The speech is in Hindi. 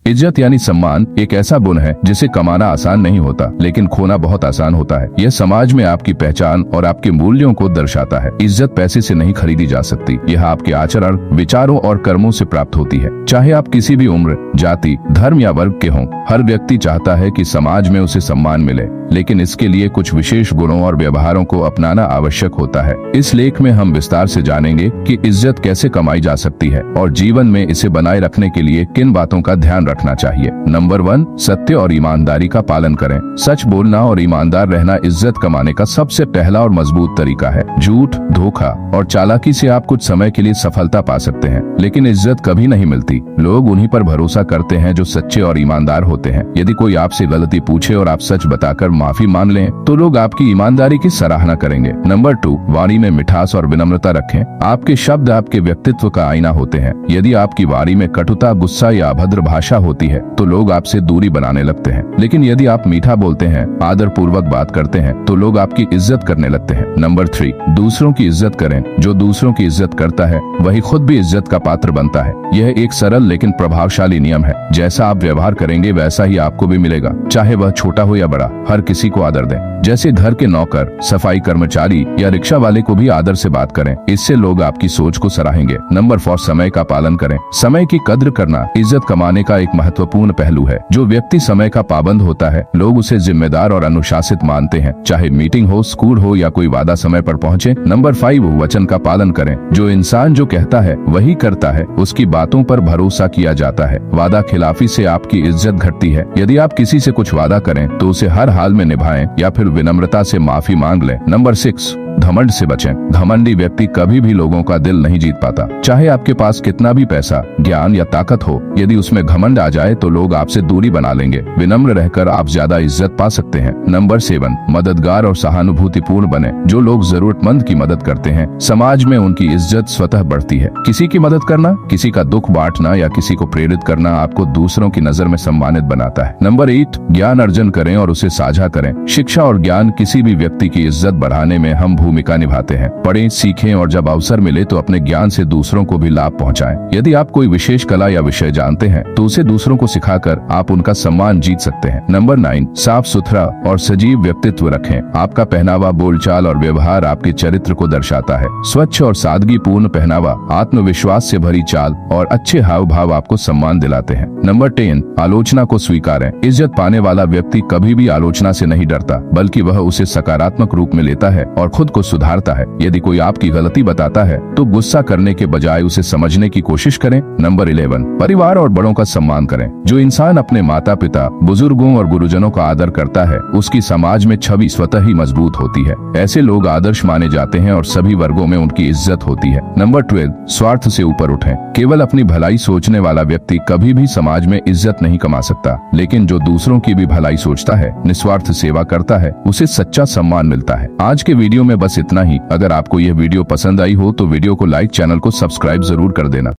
इज्जत यानी सम्मान एक ऐसा गुण है जिसे कमाना आसान नहीं होता, लेकिन खोना बहुत आसान होता है। यह समाज में आपकी पहचान और आपके मूल्यों को दर्शाता है। इज्जत पैसे से नहीं खरीदी जा सकती, यह आपके आचरण, विचारों और कर्मों से प्राप्त होती है। चाहे आप किसी भी उम्र, जाति, धर्म या वर्ग के हों, हर व्यक्ति चाहता है कि समाज में उसे सम्मान मिले, लेकिन इसके लिए कुछ विशेष गुणों और व्यवहारों को अपनाना आवश्यक होता है। इस लेख में हम विस्तार से जानेंगे कि इज्जत कैसे कमाई जा सकती है और जीवन में इसे बनाए रखने के लिए किन बातों का ध्यान रखना चाहिए। नंबर 1, सत्य और ईमानदारी का पालन करें। सच बोलना और ईमानदार रहना इज्जत कमाने का सबसे पहला और मजबूत तरीका है। झूठ, धोखा और चालाकी से आप कुछ समय के लिए सफलता पा सकते हैं, लेकिन इज्जत कभी नहीं मिलती। लोग उन्हीं पर भरोसा करते हैं जो सच्चे और ईमानदार होते हैं। यदि कोई आपसे गलती पूछे और आप सच बताकर माफी मांग लें, तो लोग आपकी ईमानदारी की सराहना करेंगे। नंबर 2, वाणी में मिठास और विनम्रता रखें। आपके शब्द आपके व्यक्तित्व का आईना होते हैं। यदि आपकी वाणी में कटुता, गुस्सा या अभद्र भाषा होती है, तो लोग आपसे दूरी बनाने लगते हैं। लेकिन यदि आप मीठा बोलते हैं, आदर पूर्वक बात करते हैं, तो लोग आपकी इज्जत करने लगते हैं। नंबर 3, दूसरों की इज्जत करें। जो दूसरों की इज्जत करता है, वही खुद भी इज्जत का पात्र बनता है। यह एक सरल लेकिन प्रभावशाली नियम है। जैसा आप व्यवहार करेंगे, वैसा ही आपको भी मिलेगा, चाहे वह छोटा हो या बड़ा। हर किसी को आदर दें। जैसे घर के नौकर, सफाई कर्मचारी या रिक्शा वाले को भी आदर से बात करें। इससे लोग आपकी सोच को सराहेंगे। नंबर 4, समय का पालन करें। समय की कद्र करना इज्जत कमाने का एक महत्वपूर्ण पहलू है। जो व्यक्ति समय का पाबंद होता है, लोग उसे जिम्मेदार और अनुशासित मानते हैं। चाहे मीटिंग हो, स्कूल हो या कोई वादा समय पर पहुंचे। नंबर 5, वचन का पालन करें। जो इंसान जो कहता है वही करता है, उसकी बातों पर भरोसा किया जाता है। वादा खिलाफी से आपकी इज्जत घटती है। यदि आप किसी से कुछ वादा करें, तो उसे हर हाल में निभाएं या फिर विनम्रता से माफी मांग लें। नंबर 6, घमंड से बचें। घमंडी व्यक्ति कभी भी लोगों का दिल नहीं जीत पाता। चाहे आपके पास कितना भी पैसा, ज्ञान या ताकत हो, यदि उसमें घमंड आ जाए तो लोग आपसे दूरी बना लेंगे। विनम्र रहकर आप ज्यादा इज्जत पा सकते हैं। नंबर 7, मददगार और सहानुभूतिपूर्ण बने। जो लोग जरूरतमंद की मदद करते हैं, समाज में उनकी इज्जत स्वतः बढ़ती है। किसी की मदद करना, किसी का दुख बांटना या किसी को प्रेरित करना आपको दूसरों की नजर में सम्मानित बनाता है। नंबर 8, ज्ञान अर्जन करें और उसे साझा करें। शिक्षा और ज्ञान किसी भी व्यक्ति की इज्जत बढ़ाने में हम भूमिका निभाते हैं। पढ़ें, सीखें और जब अवसर मिले तो अपने ज्ञान से दूसरों को भी लाभ पहुंचाएं। यदि आप कोई विशेष कला या विषय जानते हैं, तो उसे दूसरों को सिखाकर आप उनका सम्मान जीत सकते हैं। नंबर 9, साफ सुथरा और सजीव व्यक्तित्व रखें। आपका पहनावा, बोलचाल और व्यवहार आपके चरित्र को दर्शाता है। स्वच्छ और सादगी पूर्ण पहनावा, आत्मविश्वास से भरी चाल और अच्छे हाव भाव आपको सम्मान दिलाते हैं। नंबर 10, आलोचना को स्वीकारें। इज्जत पाने वाला व्यक्ति कभी भी आलोचना से नहीं डरता, बल्कि वह उसे सकारात्मक रूप में लेता है और खुद को सुधारता है। यदि कोई आपकी गलती बताता है, तो गुस्सा करने के बजाय उसे समझने की कोशिश करें। नंबर 11, परिवार और बड़ों का सम्मान करें। जो इंसान अपने माता पिता, बुजुर्गों और गुरुजनों का आदर करता है, उसकी समाज में छवि स्वतः ही मजबूत होती है। ऐसे लोग आदर्श माने जाते हैं और सभी वर्गों में उनकी इज्जत होती है। नंबर 12, स्वार्थ से ऊपर उठें। केवल अपनी भलाई सोचने वाला व्यक्ति कभी भी समाज में इज्जत नहीं कमा सकता, लेकिन जो दूसरों की भी भलाई सोचता है, निस्वार्थ सेवा करता है, उसे सच्चा सम्मान मिलता है। आज के वीडियो में बस इतना ही। अगर आपको यह वीडियो पसंद आई हो तो वीडियो को लाइक, चैनल को सब्सक्राइब जरूर कर देना।